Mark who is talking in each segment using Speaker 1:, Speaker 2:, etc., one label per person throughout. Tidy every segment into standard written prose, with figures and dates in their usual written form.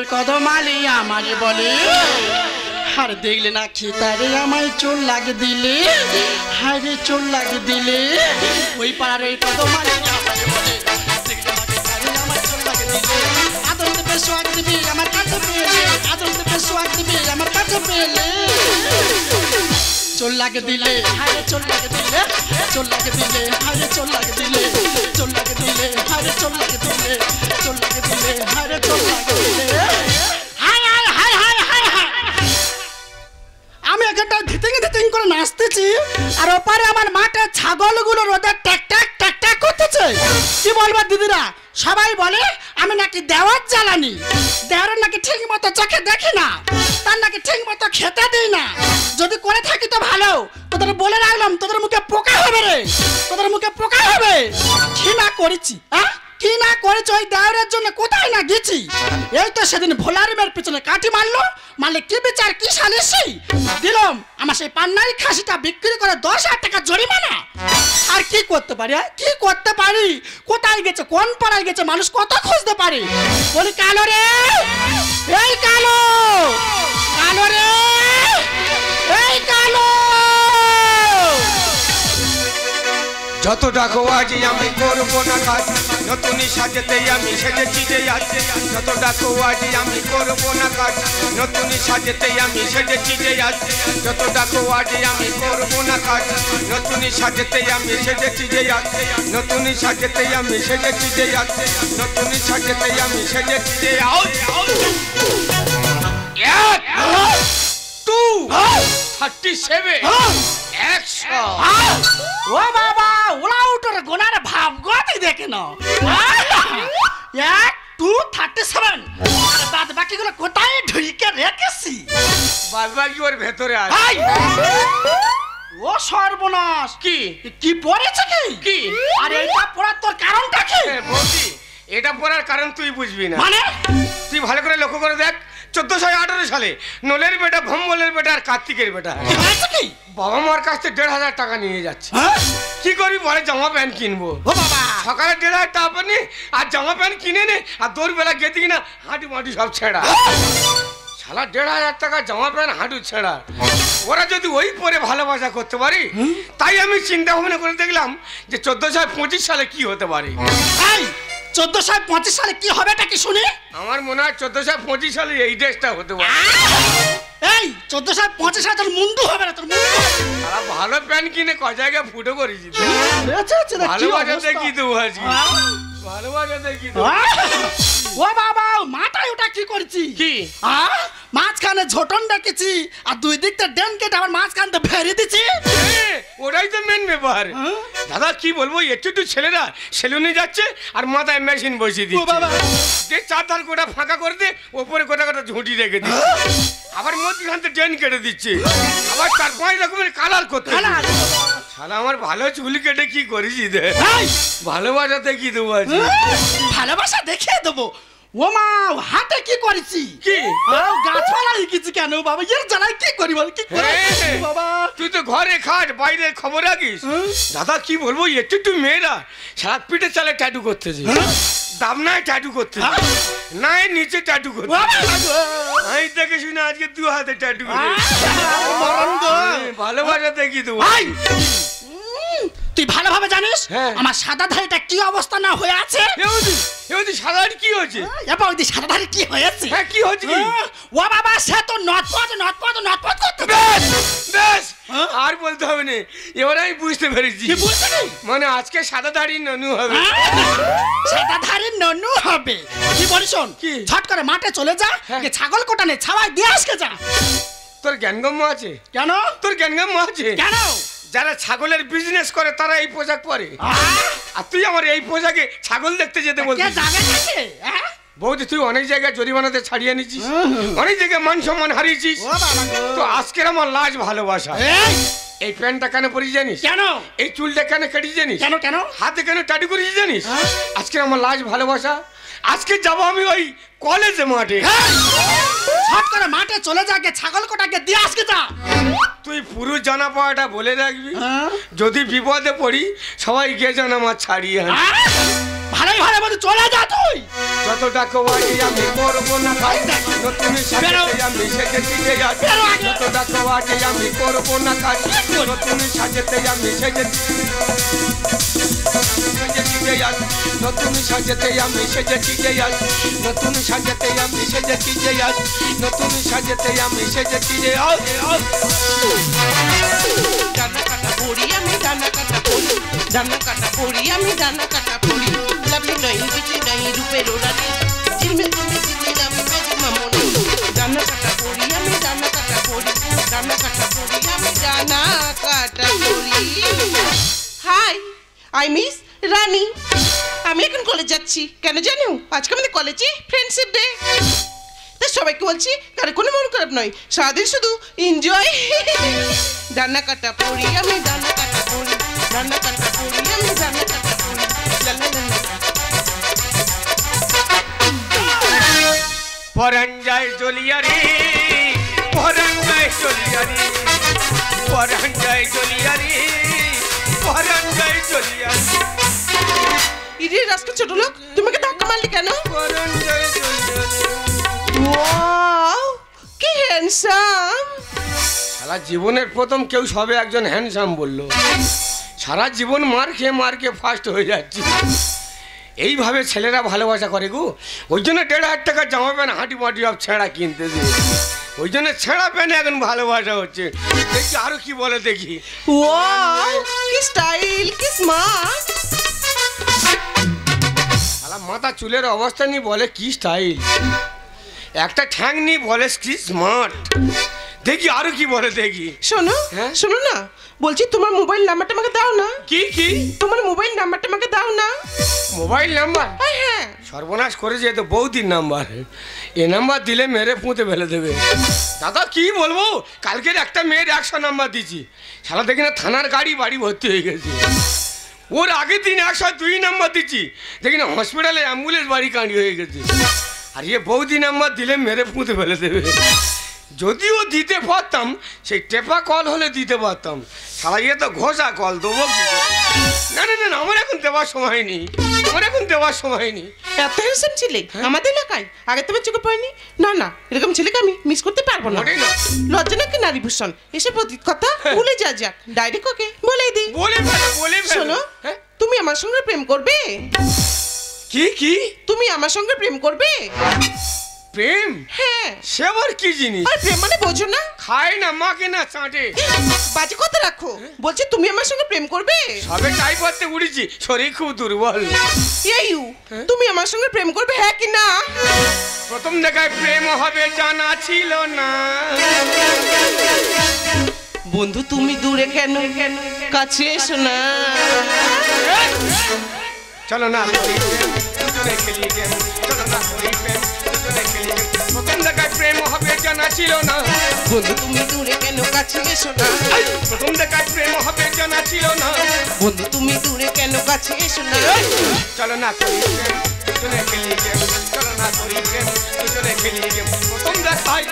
Speaker 1: ওই কদমালি আমারে বলে আর দেখলে না খেতারে আমায় চোর লাগে দিলে হায় রে চোর লাগে দিলে ওই পাড়ার ওই কদমালি আমারে বলে দেখলে না খেতারে আমায় চোর লাগে দিলে আদর দেবে সোয়াগ দিবি আমার কাছে পেলে আদর দেবে সোয়াগ দিবি আমার কাছে পেলে চোর লাগে দিলে হায় রে চোর লাগে দিলে চোর লাগে দিলে হায় রে চোর লাগে দিলে চোর লাগে দিলে হায় রে চোর লাগে দিলে চোর লাগে দিলে হায় রে চোর লাগে দিলে হায় হায় হায় হায় হায় হায় আমি একটা ধিতিং ধিতিং করে নাচতেছি আর ওপারে আমার মাঠে ছাগলগুলো রোদে ট্যাক ট্যাক ট্যাক ট্যাক করতেছে কি বলবো দিদিরা সবাই বলে আমি নাকি দেওয়ার জ্বালানি দেওয়ার নাকি ঠিক মতো চোখে দেখি না তার নাকি ঠিক মতো খেতে দিই না যদি করে থাকি তো ভালো তোদের বলে রাখলাম তোদের মুখে পোকা হবে রে তোদের মুখে পোকা হবে কি না করেছি হ্যাঁ কি না করেছি ওই দেওয়ারের জন্য কোথায় না গেছি এই তো সেদিন ভোলারিমের পিছনে কাটি মারলো মারলে কি বিচার কি সালিসি দিলাম আমার সেই পান্নারি খাসিটা বিক্রি করে 10,000 টাকা জরিমানা আর কি করতে পারি কি করতে পারি কোথায় গেছে কোন পাড়ায় গেছে মানুষ কত খুঁজতে পারে বলি কালো রে এই কালো কালো রে এই কালো
Speaker 2: যত ডাকো আজ আমি করবো না কাজ নতুনই সাজেতেই আমি সেজেছি যে আজ যত ডাকো আজ আমি করবো না কাজ নতুনই সাজেতেই আমি সেজেছি যে আজ যত ডাকো আজ আমি করবো না কাজ নতুনই সাজেতেই আমি সেজেছি যে আজ নতুনই সাজেতেই আমি সেজেছি যে আজ নতুনই সাজেতেই আমি সেজেছি যে আজ 37 100
Speaker 1: ও বাবা ওলা উঠোর গোনার ভাব গতি দেখে না 1 2 37 আর বাদ বাকিগুলো কোথায় ঢুকে রেখেছি
Speaker 2: বাদ বাকি ওর ভেতরে আছে
Speaker 1: ও সর্বনাশ
Speaker 2: কি
Speaker 1: কি পড়েছে কি আর এইটা পড়ার তোর কারণটা কি
Speaker 2: বৌদি এটা পড়ার কারণ তুই বুঝবি না
Speaker 1: মানে
Speaker 2: তুই ভালো করে লক্ষ্য করে দেখ 1418 সালে নোলের বেটা ভম্বলের বেটা আর কার্তিকের বেটা
Speaker 1: কি
Speaker 2: বাবা মার কাছ থেকে 1,500 টাকা নিয়ে যাচ্ছে কি করি বলে জামা প্যান্ট কিনবো
Speaker 1: ও বাবা
Speaker 2: সকালে 1,500 টাকা পানি আর জামা প্যান্ট কিনে নে আর দৌড়বেলা গেতে কিনা হাঁটু মাটি সব ছেঁড়া শালা 1,500 টাকা জামা প্যান্ট হাঁটু ছেঁড়া ওরা যদি ওই পরে ভালোবাসা করতে পারি তাই আমি চিন্তা ভাবনা করে দেখলাম যে 1425 সালে কি হতে পারে
Speaker 1: 1425 সালে কি হবেটা কি শুনি
Speaker 2: আমার মনে হয় 1425 সালে এই ড্রেসটা হতে পারে
Speaker 1: এই 1425 সালে তোর মুন্ডু হবে না তোর মুন্ডু
Speaker 2: সারা ভালো প্যান্ট কিনে ক জায়গায় ফুটো করেছি ভালোবাসা দেখি তো আজকে ভালোবাসা দেখি তো
Speaker 1: ও বাবা মাথায় ওটা কি করছি
Speaker 2: কি
Speaker 1: মাঝখানে ঝোটন রেখেছি আর দুই দিকটা ডেন কেটে আবার মাঝখানটা ফেরে দিছি
Speaker 2: ওটাই তো মেন ব্যাপার দাদা কি বলবো একটু ছেলেরা সেলুনে যাচ্ছে আর মাথায় মেশিন বসিয়ে দিচ্ছে যে চারধার গোটা ফাঁকা করে দে ওপরে গোটা গোটা ঝুঁটি রেখে দিচ্ছে আবার মধ্যখানতে ডেন কেটে দিচ্ছে আবার 4-5 রকমের কালার করতে শালা আমার ভালো চুল কেটে কি করেছি দে ভালোবাসা দেখি দেবো আজ
Speaker 1: ভালোবাসা দেখিয়ে দেবো ও মা হাতে কি করেছি
Speaker 2: কি
Speaker 1: গাছপালা লিখেছি কেন বাবা এর জ্বালায় কি করি বল কি বাবা
Speaker 2: তুই তো ঘরে খাট বাইরে খবর রাখিস দাদা কি বলবো একটু মেয়েরা সারা পিঠে চালে ট্যাটু করতেছে দামনায় ট্যাটু করতেছে না নিচে ট্যাটু করতে আমি দেখে শুনে আজকে 2 হাতে ট্যাটু ভালোবাসা দেখি তো
Speaker 1: তুই ভালোভাবে জানিস আমার সাদা ধারিটা কি অবস্থা না হয়ে আছে
Speaker 2: এবারে সাদা কি হয়েছে
Speaker 1: এবার ওই সাদা ধারি কি হয়েছে
Speaker 2: হ্যাঁ কি হয়েছে কি
Speaker 1: ও বাবা সে তো নটপট করতে
Speaker 2: বেশ আর বলতে হবে না এবারে আমি বুঝতে পেরেছি মানে আজকে সাদা ধারি ননু হবে
Speaker 1: সাদা ধারি ননু হবে কি বলিস শোন ঝট করে মাঠে চলে যা ছাগল কোটানে ছাওয়ায় দিয়ে আসকে যা
Speaker 2: তোর জ্ঞানগম্য আছে
Speaker 1: কেন
Speaker 2: তোর জ্ঞানগম্য আছে
Speaker 1: কেন
Speaker 2: যারা ছাগলের বিজনেস করে তারা এই পোশাক পরে আর তুই আমার এই পোশাকে ছাগল দেখতে যেতে বলছিস বৌদি তুই অনেক জায়গায় জরিমানাতে ছাড়িয়ে নিছিস অনেক জায়গায় মান সম্মান হারিয়েছিস তো আজকের আমার লাজ ভালোবাসা এই প্যান্টটা কেন পরিস জানিস
Speaker 1: কেন
Speaker 2: এই চুলটা কেন কেটেছিস জানিস
Speaker 1: কেন কেন
Speaker 2: হাতে কেন টাটু করেছিস জানিস আজকে আমার লাজ ভালোবাসা আজকে যাবো আমি ওই কলেজে মাঠে
Speaker 1: হট করে মাঠে চলে যাকে ছাগল কোটাকে দিয়ে আসকে যা
Speaker 2: তুই পুরো জানা পাওয়াটা বলে রাখবি যদি বিপদে পড়ি সবাই গিয়ে জানা আমার ছাড়িয়ে
Speaker 1: ভালোই ঘরে মধ্যে চলে যা তুই।
Speaker 2: যত ডাকো আজ আমি করবো না কাজ, নতুন সাজেতে আমি সেজেছি যে আজ। যত ডাকো আজ আমি করবো না কাজ, নতুন সাজেতে আমি সেজেছি যে আজ। নতুন সাজেতে আমি সেজেছি যে আজ, নতুন সাজেতে আমি সেজেছি যে আজ, নতুন সাজেতে আমি সেজেছি যে আজ।
Speaker 1: ডানা কাটা পড়ি আমি, ডানা কাটা পড়ি, ডানা কাটা পড়ি আমি, ডানা কাটা পড়ি। লাভলি নাই কিছু নাই রূপের ওরানি, ঝিলমিল ঝিলমিল ঝিলমিল আমি ম্যাজিক মামনি। ডানা কাটা পড়ি আমি, ডানা কাটা পড়ি, ডানা কাটা পড়ি আমি, ডানা কাটা পড়ি। হাই, আই মিস রানী। আমি এখন কলেজ যাচ্ছি। কেন জানো? আজকে আমাদের কলেজে ফ্রেন্ডশিপ ডে। তাই সবাইকে বলছি কারো কোনো মন খারাপ নয়, সারাদিন শুধু এনজয়। ডানা কাটা পড়ি আমি, ডানা কাটা পড়ি, ডানা কাটা পড়ি আমি, ডানা কাটা পড়ি।
Speaker 2: পরাঞ্জয় জলিয়ারি, পরাঞ্জয় জলিয়ারি, পরাঞ্জয় জলিয়ারি, পরাঞ্জয় জলিয়ারি।
Speaker 1: ইরে রাস্তা ছোট লোক, তোমাকে ধাক্কা মারলি কেন?
Speaker 2: পরাঞ্জয় জলিয়ারি।
Speaker 1: ওয়াও, কি হ্যান্ডসাম।
Speaker 2: সারা জীবনের প্রথম কেউ সবে একজন হ্যান্ডসাম বললো। সারা জীবন মার খেয়ে ফার্স্ট হয়ে যাচ্ছে। এইভাবে ছেলেরা ভালোবাসা করে গো। ওই জন্য 1,500 টাকার জামা প্যান্ট হাঁটি মাটি সব ছেঁড়া কিনতে দিয়ে, ওই জন্য ছেঁড়া প্যান্ট এখন ভালোবাসা হচ্ছে। দেখি আরো কি বলে দেখি।
Speaker 1: ওয়াও, কি স্টাইল, কি স্মার্ট।
Speaker 2: শালা মাথা চুলের অবস্থা নিয়ে বলে কি স্টাইল, একটা ঠ্যাং নিয়ে বলে কি স্মার্ট। দেখি আরো কি বলে দেখি।
Speaker 1: শোনো,
Speaker 2: হ্যাঁ?
Speaker 1: শোনো না, বলছি তোমার মোবাইল নাম্বারটা আমাকে দাও না।
Speaker 2: কি কি?
Speaker 1: তোমার মোবাইল নাম্বারটা আমাকে দাও না।
Speaker 2: Mobile number?
Speaker 1: হ্যাঁ হ্যাঁ।
Speaker 2: সর্বনাশ করেছে, এ তো বৌদির নাম্বার। এ নাম্বার দিলে মেরে পুঁতে ফেলে দেবে। দাদা কি বলবো, কালকের একটা মেয়ের 100 নাম্বার দিয়েছি, শালা দেখি না থানার গাড়ি বাড়ি ভর্তি হয়ে গেছে। ওর আগের দিন 102 নাম্বার দিচ্ছি, দেখি না হসপিটালে অ্যাম্বুলেন্স বাড়ি কাঁড়ি হয়ে গেছে। আর এ বৌদি নাম্বার দিলে মেরে পুঁতে ফেলে দেবে। যদিও দিতে পারতাম, সেই টেপা কল হলে দিতে পারতাম, শালা ইয়ে তো ঘষা কল, দেবো কি করে? না না না, আমার এখন দেওয়ার সময় নেই, আমার এখন দেওয়ার সময় নেই।
Speaker 1: এত হ্যান্ডসাম ছেলে আমাদের এলাকায় আগে তোমার চোখে পড়েনি। না না, এরকম ছেলেকে আমি মিস করতে পারবো না।
Speaker 2: মোটেই না।
Speaker 1: লজ্জা নাকি নারী ভূষণ, এসে প্রতি কথা ভুলে যা যাক, ডাইরেক্ট ওকে বলে দিই।
Speaker 2: বলে ফেলো, বলে ফেলো।
Speaker 1: শোনো,
Speaker 2: হ্যাঁ?
Speaker 1: তুমি আমার সঙ্গে প্রেম করবে?
Speaker 2: কি কি?
Speaker 1: তুমি আমার সঙ্গে প্রেম করবে?
Speaker 2: প্রেম?
Speaker 1: হ্যাঁ।
Speaker 2: সে আবার কি জিনিস?
Speaker 1: আর প্রেম মানে বোঝো না?
Speaker 2: খায় না, মাকে না চাটে।
Speaker 1: বাজে কথা রাখো, বলছি তুমি আমার সঙ্গে প্রেম করবে?
Speaker 2: সবে টাই করতে উঠেছি, শরীর খুব দুর্বল।
Speaker 1: এইউ, তুমি আমার সঙ্গে প্রেম করবে, হ্যাঁ কি না?
Speaker 2: প্রথম দেখায় প্রেম হবে জানা ছিল না।
Speaker 1: বন্ধু তুমি দূরে কেন, কাছে এসো না।
Speaker 2: চলো না করি প্রেম, দুজনে খেলি গেম। চলো না করি প্রেম, দুজনে খেলি গেম। প্রথম দেখায় প্রেম হবে জানা ছিল না।
Speaker 1: বন্ধু তুমি দূরে কেন, কাছে এসো না।
Speaker 2: প্রথম দেখায় প্রেম হবে জানা ছিল না।
Speaker 1: বন্ধু তুমি দূরে কেন, কাছে এসো না।
Speaker 2: চলো না করি প্রেম, দুজনে খেলি গেম। চলো না করি প্রেম, দুজনে খেলি গেম। প্রথম দেখায়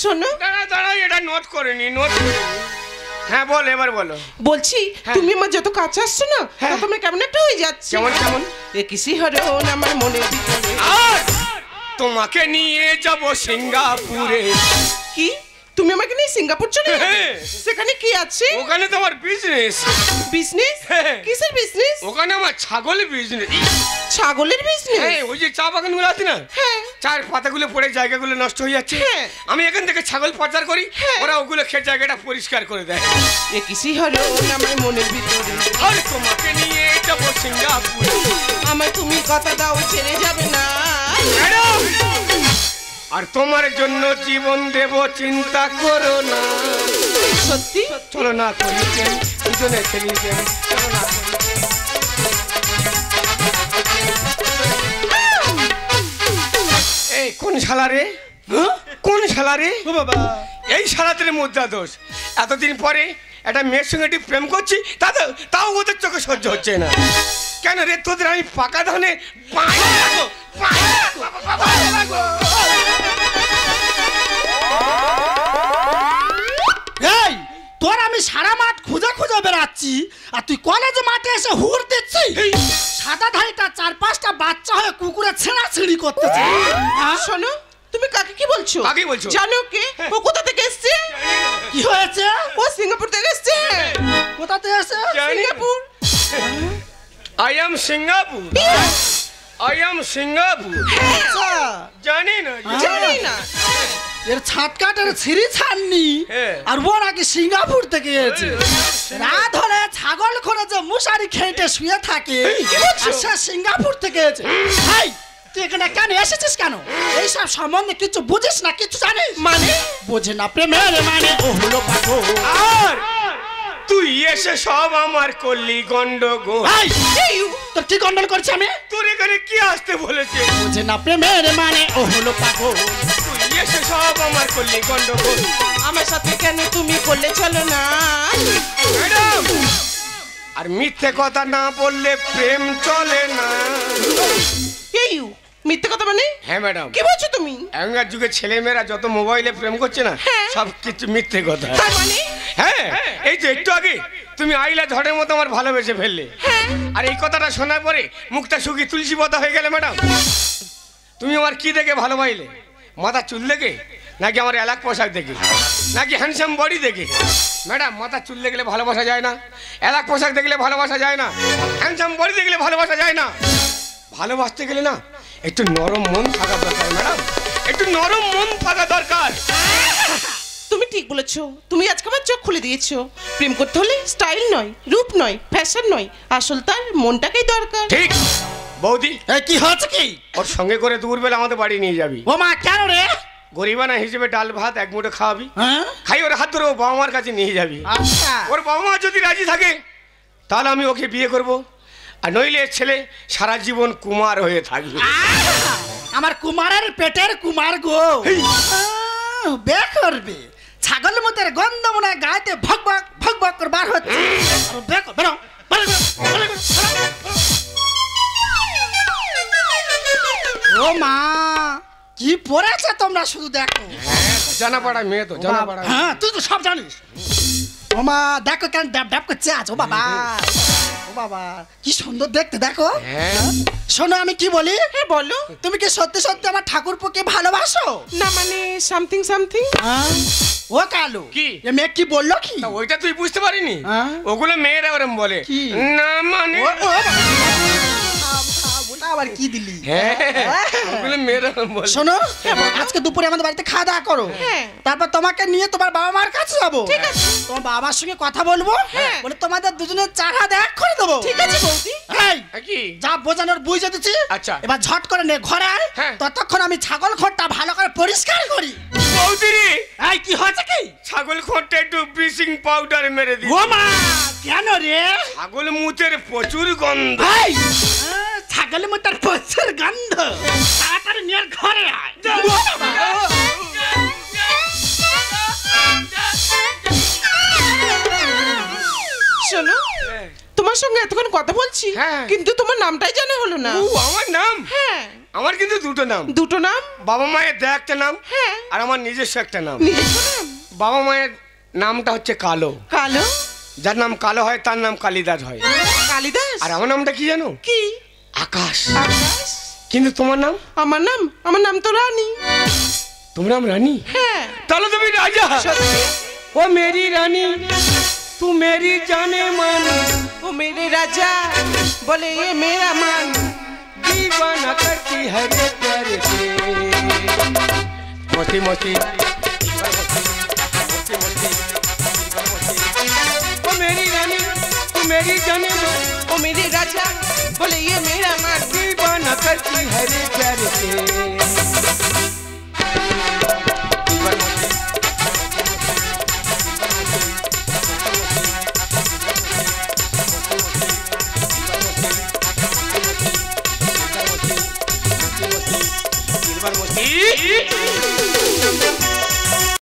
Speaker 1: শোনো,
Speaker 2: দাঁড়া, এটা নোট করে নি, নোট করে নি। হ্যাঁ বল, এবার বলো।
Speaker 1: বলছি তুমি আমার যত কাছে আসছো না,
Speaker 2: হ্যাঁ।
Speaker 1: তোমার কেমন একটা হয়ে যাচ্ছে।
Speaker 2: কেমন কেমন?
Speaker 1: এ কিসি হরণ আমার মনের ভিতরে।
Speaker 2: আর তোমাকে নিয়ে যাব সিঙ্গাপুরে।
Speaker 1: কি? তুমি আমাকে নিয়ে সিঙ্গাপুর চলে যাবে?
Speaker 2: হ্যাঁ।
Speaker 1: সেখানে কি আছে?
Speaker 2: ওখানে তো আমার বিজনেস।
Speaker 1: বিজনেস?
Speaker 2: হ্যাঁ।
Speaker 1: কিসের বিজনেস?
Speaker 2: ওখানে আমার ছাগলের বিজনেস।
Speaker 1: ছাগলের বিজনেস?
Speaker 2: হ্যাঁ, ওই যে চা বাগানগুলো আছে না,
Speaker 1: হ্যাঁ।
Speaker 2: চার পাতাগুলো পড়ে জায়গাগুলো নষ্ট হয়ে যাচ্ছে,
Speaker 1: হ্যাঁ।
Speaker 2: আমি এখান থেকে ছাগল পাচার করি,
Speaker 1: হ্যাঁ।
Speaker 2: ওরা ওগুলো খেয়ে জায়গাটা পরিষ্কার করে দেয়।
Speaker 1: এ কিসি হরণ আমার মনের ভিতরে।
Speaker 2: আর তোমাকে নিয়ে যাব সিঙ্গাপুরে।
Speaker 1: আমায় তুমি কথা দাও, ছেড়ে যাবে না।
Speaker 2: ম্যাডাম, আর তোমার জন্য জীবন দেব, চিন্তা করো না।
Speaker 1: সত্যি?
Speaker 2: চলো না করি প্রেম, দুজনে খেলি গেম। চলো না করি প্রেম। এই কোন শালা রে? কোন শালা রে?
Speaker 1: ও বাবা,
Speaker 2: এই শালাদের মুদ্রা দোষ। এতদিন পরে একটা মেয়ের সঙ্গে একটু প্রেম করছি, তাও ওদের চোখে সহ্য হচ্ছে না। কেন রে, তোদের আমি পাকা ধানে
Speaker 1: এই তোর আমি সারা মাঠ খুঁজে খুঁজে বেড়াচ্ছি, আর তুই কলেজে মাঠে এসে হুড় দিচ্ছি। সাদা ধাইটা 4-5টা বাচ্চা হয়ে কুকুরে ছেঁড়াছিড়ি করতেছে।
Speaker 3: শোনো, তুমি কাকে কি বলছো?
Speaker 2: কাকে বলছো?
Speaker 3: জানো কে ও কোথা থেকে এসেছে?
Speaker 1: কি হয়েছে?
Speaker 3: ও সিঙ্গাপুর থেকে এসেছে।
Speaker 1: কোথা থেকে এসে?
Speaker 3: Singapore.
Speaker 2: I am Singapore, I am Singapore.
Speaker 1: আচ্ছা,
Speaker 2: জানি না,
Speaker 3: জানি না।
Speaker 1: এর ছাট কাটের ছিঁড়ি ছাড়নি, আর ও নাকি সিঙ্গাপুর থেকে এসেছে। রাত হলে ছাগল খোরে যে মশারি খেটে শুয়ে থাকে, আর সে সিঙ্গাপুর থেকে এসেছে। এই তুই এখানে কেন এসেছিস? কেন এইসব সম্বন্ধে কিছু বুঝিস না, কিছু জানিস?
Speaker 3: মানে
Speaker 1: বোঝে না প্রেমের মানে ও হলো পাগল।
Speaker 2: আর তুই এসে সব আমার করলি গন্ডগোল।
Speaker 1: এই তোর কি গন্ডল করছি আমি?
Speaker 2: তোর এখানে কি আসতে বলেছে?
Speaker 1: বোঝে না প্রেমের মানে ও হলো পাগল।
Speaker 2: তুই এসে সব আমার করলি গন্ডগোল।
Speaker 3: আমার সাথে কেন তুমি করলে চলো না?
Speaker 2: ম্যাডাম, আর মিথ্যে কথা না বললে প্রেম চলে না।
Speaker 3: এই মিথ্যে কথা মানে?
Speaker 2: হ্যাঁ ম্যাডাম।
Speaker 3: কি বলছো তুমি?
Speaker 2: এখনকার যুগে ছেলেমেয়েরা যত মোবাইলে প্রেম করছে না, সব কিছু মিথ্যে কথা।
Speaker 3: তার মানে?
Speaker 2: হ্যাঁ, এই তো একটু আগে তুমি আইলা ঝড়ের মতো আমার ভালোবেসে ফেললে। আর এই কথাটা শোনার পরে মুখটা শুকিয়ে তুলসী পাতা হয়ে গেলে। ম্যাডাম, তুমি আমার কি দেখে ভালোবাসলে? মাথা চুল দেখে, নাকি আমার এলাক পোশাক দেখে, নাকি হ্যান্ডসাম বডি দেখে? ম্যাডাম, মাথা চুল দেখলে ভালোবাসা যায় না, এলাক পোশাক দেখলে ভালোবাসা যায় না, হ্যান্ডসাম বডি দেখলে ভালোবাসা যায় না। ভালোবাসতে গেলে না একটু নরম মন থাকা দরকার ম্যাডাম, একটু নরম মন থাকা দরকার।
Speaker 3: তুমি ঠিক বলেছো। তুমি আজকে আমার চোখ খুলে দিয়েছো। প্রেম করতে হলে স্টাইল নয়, রূপ নয়, ফ্যাশন নয়, আসল তার মনটাকেই দরকার।
Speaker 2: ঠিক বৌদি,
Speaker 1: এই কি হচ্ছে কি?
Speaker 2: ওর সঙ্গে করে দুপুরবেলা আমাদের বাড়ি নিয়ে যাবি।
Speaker 1: ও মা, কেন রে?
Speaker 2: গরিবানা হিসেবে ডাল ভাত এক মুঠো খাওয়াবি,
Speaker 1: হ্যাঁ
Speaker 2: খাই ওর হাত ধরে ও বাবা মার কাছে নিয়ে যাবি।
Speaker 1: আচ্ছা,
Speaker 2: ওর বাবা মা যদি রাজি থাকে তাহলে আমি ওকে বিয়ে করব, আর নইলে এর ছেলে সারা জীবন কুমার হয়ে থাকবে।
Speaker 1: আমার কুমারের পেটের কুমার গো বে করবে। ছাগল মুতের গন্ধ মনে হয় গায়েতে ভকভক ভকভক করে বার হচ্ছে। বেরো বেরো। ও মা, কি পড়েছে তোমরা শুধু দেখো।
Speaker 2: জানা পাড়া মেয়ে তো, জানা পাড়া।
Speaker 1: হ্যাঁ, তুই তো সব জানিস। ও মা, দেখো কেন ড্যাপ ড্যাপ করছে আজ। ও বাবা, ও বাবা, কি সুন্দর দেখতে, দেখো।
Speaker 2: হ্যাঁ,
Speaker 1: শোনো আমি কি বলি।
Speaker 3: হ্যাঁ বলো।
Speaker 1: তুমি কি সত্যি সত্যি আমার ঠাকুরপোকে ভালোবাসো?
Speaker 3: না মানে সামথিং সামথিং।
Speaker 1: ও কালু,
Speaker 2: কি?
Speaker 1: এ মেয়ে কি বললো কি?
Speaker 2: তা ওইটা তুই বুঝতে পারিনি?
Speaker 1: হ্যাঁ?
Speaker 2: ওগুলো মেয়েরা ওরম বলে।
Speaker 1: কি?
Speaker 2: না মানে
Speaker 1: ওটা আবার কি দিলি?
Speaker 2: হ্যাঁ, ওগুলো মেয়েরা ওরম বলে।
Speaker 1: শোনো, আজকে দুপুরে আমাদের বাড়িতে খাওয়া দাওয়া করো।
Speaker 3: হ্যাঁ।
Speaker 1: তারপর তোমাকে নিয়ে তোমার বাবা মার কাছে যাবো।
Speaker 3: ঠিক আছে।
Speaker 1: তোমার বাবার সঙ্গে কথা বলবো,
Speaker 3: হ্যাঁ।
Speaker 1: বলে তোমাদের দুজনের চাকা দেখ করে দেবো।
Speaker 3: ঠিক আছে বৌদি।
Speaker 1: এই,
Speaker 2: কি?
Speaker 1: যা বোঝানোর বুঝে দিচ্ছি।
Speaker 2: আচ্ছা।
Speaker 1: এবার ঝট করে নে ঘরে আয়।
Speaker 2: হ্যাঁ।
Speaker 1: ততক্ষণ আমি ছাগল খড়টা ভালো করে পরিষ্কার করি।
Speaker 2: বৌদি রে,
Speaker 1: এই কি হচ্ছে কি?
Speaker 2: ছাগল খোঁটে একটু ব্লিচিং পাউডার মেরে দি।
Speaker 1: ও মা, কেন রে?
Speaker 2: ছাগল মুতের প্রচুর গন্ধ।
Speaker 1: এই, ছাগল মুতার প্রচুর গন্ধ। তাড়াতাড়ি নিয়ে ঘরে আয়। ও বাবা।
Speaker 3: শোনো, তোমার সঙ্গে এতক্ষণ কথা বলছি,
Speaker 2: হ্যাঁ।
Speaker 3: কিন্তু তোমার নামটাই জানা হলো না।
Speaker 2: ও, আমার নাম?
Speaker 3: হ্যাঁ।
Speaker 2: আমার কিন্তু দুটো নাম।
Speaker 3: দুটো নাম?
Speaker 2: বাবা মায়ের দেয়া একটা নাম,
Speaker 3: হ্যাঁ।
Speaker 2: আর আমার নিজস্ব একটা নাম।
Speaker 3: নিজস্ব নাম?
Speaker 2: বাবা মায়ের নামটা হচ্ছে কালো,
Speaker 3: কালো?
Speaker 2: যার নাম কালো হয় তার নাম কালিদাস হয়।
Speaker 3: কালিদাস?
Speaker 2: আর আমার নামটা কি জানো?
Speaker 3: কি?
Speaker 2: আকাশ।
Speaker 3: আকাশ?
Speaker 2: কিন্তু তোমার নাম?
Speaker 3: আমার নাম তো রানী।
Speaker 2: তোমার নাম রানী?
Speaker 3: হ্যাঁ।
Speaker 2: তাহলে তুমি রাজা।
Speaker 3: সত্যি?
Speaker 2: ও মেরি রানী, तू मेरी जाने मन,
Speaker 3: ओ मेरे राजा बोले ये मेरा मन,
Speaker 2: दीवाना करती है रे प्यारे से। मोती मोती ओ मेरी रानी, तू मेरी जाने मन,
Speaker 3: ओ मेरे राजा बोले ये मेरा मन,
Speaker 2: दीवाना करती है रे प्यारे से।